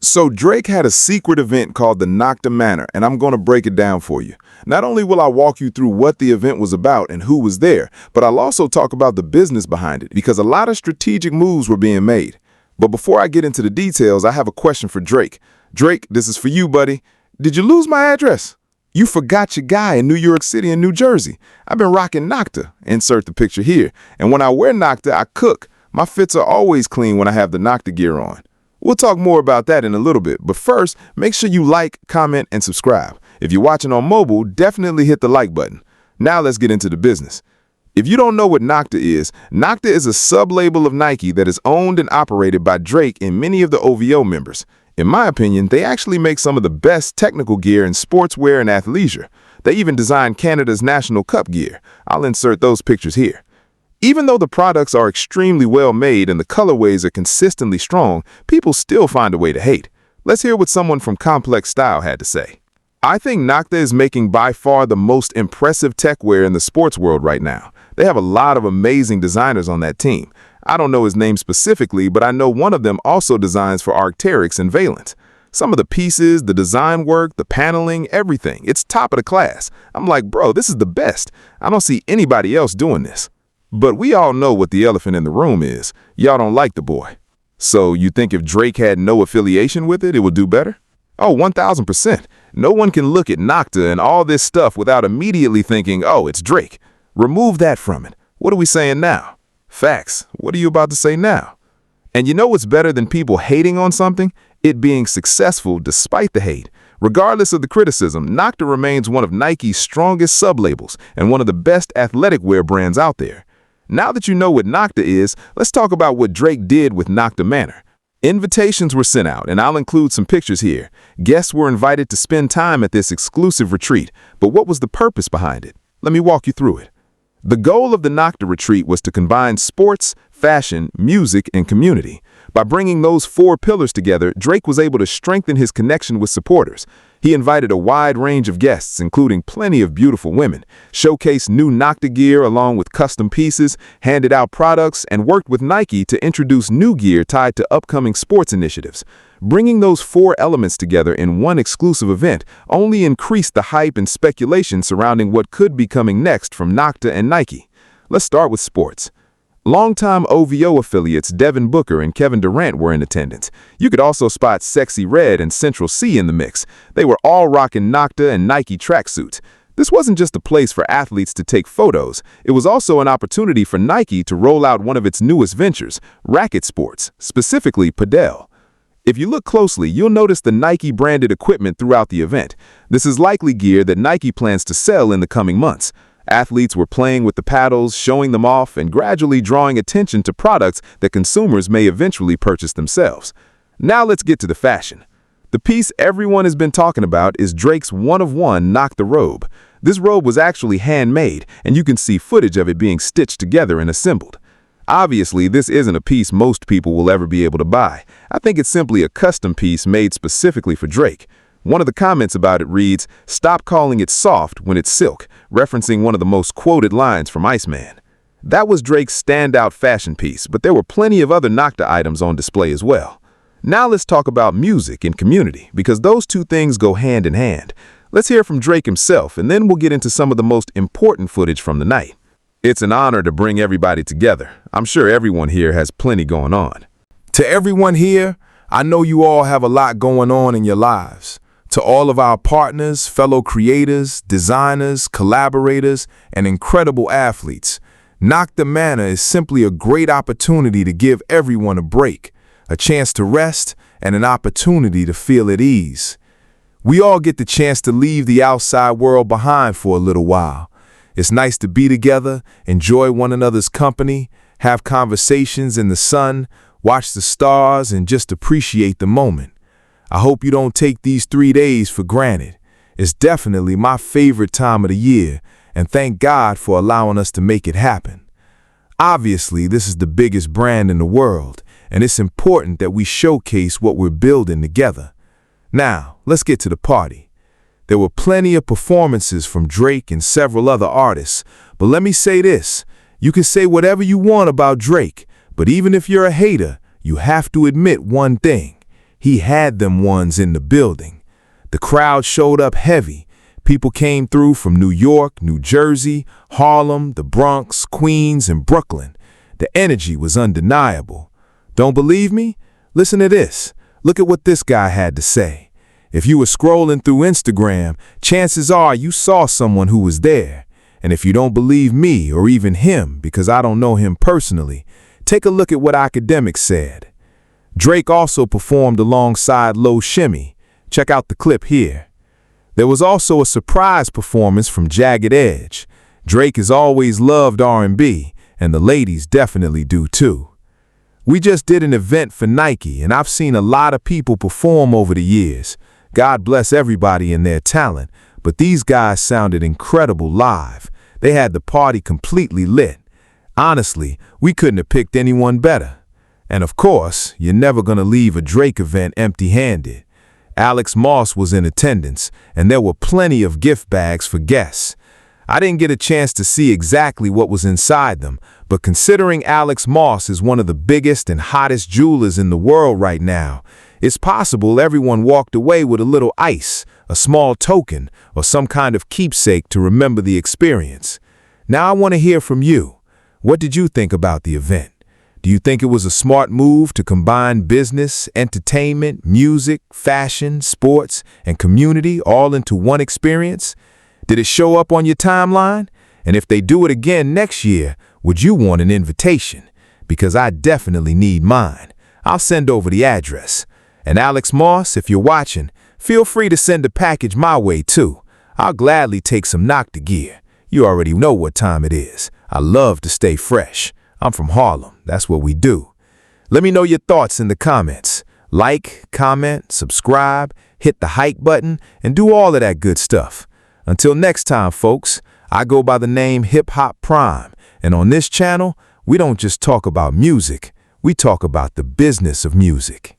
So Drake had a secret event called the Nocta Manor, and I'm going to break it down for you. Not only will I walk you through what the event was about and who was there, but I'll also talk about the business behind it, because a lot of strategic moves were being made. But before I get into the details, I have a question for Drake. Drake, this is for you, buddy. Did you lose my address? You forgot your guy in New York City and New Jersey. I've been rocking Nocta. Insert the picture here. And when I wear Nocta, I cook. My fits are always clean when I have the Nocta gear on. We'll talk more about that in a little bit, but first, make sure you like, comment, and subscribe. If you're watching on mobile, definitely hit the like button. Now let's get into the business. If you don't know what Nocta is a sub-label of Nike that is owned and operated by Drake and many of the OVO members. In my opinion, they actually make some of the best technical gear in sportswear and athleisure. They even design Canada's national cup gear. I'll insert those pictures here. Even though the products are extremely well made and the colorways are consistently strong, people still find a way to hate. Let's hear what someone from Complex Style had to say. I think Nocta is making by far the most impressive tech wear in the sports world right now. They have a lot of amazing designers on that team. I don't know his name specifically, but I know one of them also designs for Arc'teryx and Valence. Some of the pieces, the design work, the paneling, everything, it's top of the class. I'm like, bro, this is the best. I don't see anybody else doing this. But we all know what the elephant in the room is. Y'all don't like the boy. So you think if Drake had no affiliation with it, it would do better? Oh, 1000%. No one can look at Nocta and all this stuff without immediately thinking, oh, it's Drake. Remove that from it. What are we saying now? Facts. What are you about to say now? And you know what's better than people hating on something? It being successful despite the hate. Regardless of the criticism, Nocta remains one of Nike's strongest sub-labels and one of the best athletic wear brands out there. Now that you know what Nocta is, let's talk about what Drake did with Nocta Manor. Invitations were sent out, and I'll include some pictures here. Guests were invited to spend time at this exclusive retreat, but what was the purpose behind it? Let me walk you through it. The goal of the Nocta retreat was to combine sports, fashion, music, and community. By bringing those four pillars together, Drake was able to strengthen his connection with supporters. He invited a wide range of guests, including plenty of beautiful women, showcased new Nocta gear along with custom pieces, handed out products, and worked with Nike to introduce new gear tied to upcoming sports initiatives. Bringing those four elements together in one exclusive event only increased the hype and speculation surrounding what could be coming next from Nocta and Nike. Let's start with sports. Longtime OVO affiliates Devin Booker and Kevin Durant were in attendance. You could also spot Sexy Red and Central C in the mix. They were all rocking Nocta and Nike tracksuits. This wasn't just a place for athletes to take photos. It was also an opportunity for Nike to roll out one of its newest ventures, racket sports, specifically padel. If you look closely, you'll notice the Nike-branded equipment throughout the event. This is likely gear that Nike plans to sell in the coming months. Athletes were playing with the paddles, showing them off, and gradually drawing attention to products that consumers may eventually purchase themselves. Now let's get to the fashion. The piece everyone has been talking about is Drake's one-of-one Nocta robe. This robe was actually handmade, and you can see footage of it being stitched together and assembled. Obviously, this isn't a piece most people will ever be able to buy. I think it's simply a custom piece made specifically for Drake. One of the comments about it reads, "Stop calling it soft when it's silk," referencing one of the most quoted lines from Iceman. That was Drake's standout fashion piece, but there were plenty of other Nocta items on display as well. Now let's talk about music and community, because those two things go hand in hand. Let's hear from Drake himself, and then we'll get into some of the most important footage from the night. It's an honor to bring everybody together. I'm sure everyone here has plenty going on. To everyone here, I know you all have a lot going on in your lives. To all of our partners, fellow creators, designers, collaborators, and incredible athletes, Nocta Manor is simply a great opportunity to give everyone a break, a chance to rest, and an opportunity to feel at ease. We all get the chance to leave the outside world behind for a little while. It's nice to be together, enjoy one another's company, have conversations in the sun, watch the stars, and just appreciate the moment. I hope you don't take these 3 days for granted. It's definitely my favorite time of the year, and thank God for allowing us to make it happen. Obviously, this is the biggest brand in the world, and it's important that we showcase what we're building together. Now, let's get to the party. There were plenty of performances from Drake and several other artists, but let me say this. You can say whatever you want about Drake, but even if you're a hater, you have to admit one thing. he had them ones in the building. The crowd showed up heavy. People came through from New York, New Jersey, Harlem, the Bronx, Queens, and Brooklyn. The energy was undeniable. Don't believe me? Listen to this. Look at what this guy had to say. If you were scrolling through Instagram, chances are you saw someone who was there. And if you don't believe me or even him, because I don't know him personally, take a look at what academics said. Drake also performed alongside Low Shimmy. Check out the clip here. There was also a surprise performance from Jagged Edge. Drake has always loved R&B, and the ladies definitely do too. We just did an event for Nike, and I've seen a lot of people perform over the years. God bless everybody and their talent, but these guys sounded incredible live. They had the party completely lit. Honestly, we couldn't have picked anyone better. And of course, you're never gonna leave a Drake event empty-handed. Alex Moss was in attendance, and there were plenty of gift bags for guests. I didn't get a chance to see exactly what was inside them, but considering Alex Moss is one of the biggest and hottest jewelers in the world right now, it's possible everyone walked away with a little ice, a small token, or some kind of keepsake to remember the experience. Now I want to hear from you. What did you think about the event? Do you think it was a smart move to combine business, entertainment, music, fashion, sports, and community all into one experience? Did it show up on your timeline? And if they do it again next year, would you want an invitation? Because I definitely need mine. I'll send over the address. And Alex Moss, if you're watching, feel free to send a package my way too. I'll gladly take some Nocta gear. You already know what time it is. I love to stay fresh. I'm from Harlem. That's what we do. Let me know your thoughts in the comments. Like, comment, subscribe, hit the hike button, and do all of that good stuff. Until next time, folks, I go by the name Hip Hop Prime, and on this channel, we don't just talk about music, we talk about the business of music.